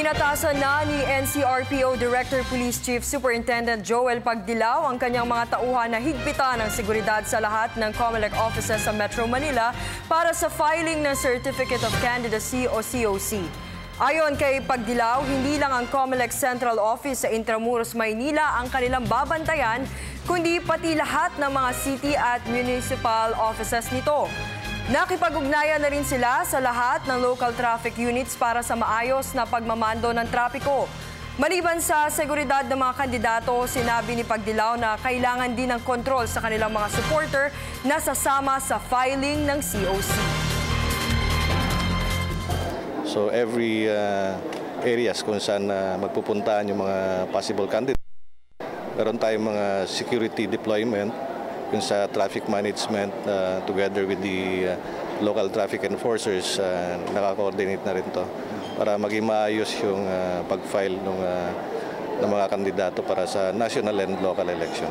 Inatasan na ni NCRPO Director Police Chief Superintendent Joel Pagdilaw ang kanyang mga tauhan na higpitan ang seguridad sa lahat ng COMELEC offices sa Metro Manila para sa filing ng Certificate of Candidacy o COC. Ayon kay Pagdilaw, hindi lang ang COMELEC Central Office sa Intramuros, Maynila ang kanilang babantayan, kundi pati lahat ng mga city at municipal offices nito. Nakipag-ugnayan na rin sila sa lahat ng local traffic units para sa maayos na pagmamando ng trapiko. Maliban sa seguridad ng mga kandidato, sinabi ni Pagdilaw na kailangan din ng kontrol sa kanilang mga supporter na sasama sa filing ng COC. So every areas kung saan magpupuntaan yung mga possible candidates, meron tayong mga security deployment yung sa traffic management together with the local traffic enforcers, naka-coordinate na rin to para maging maayos yung pag-file ng mga kandidato para sa national and local election.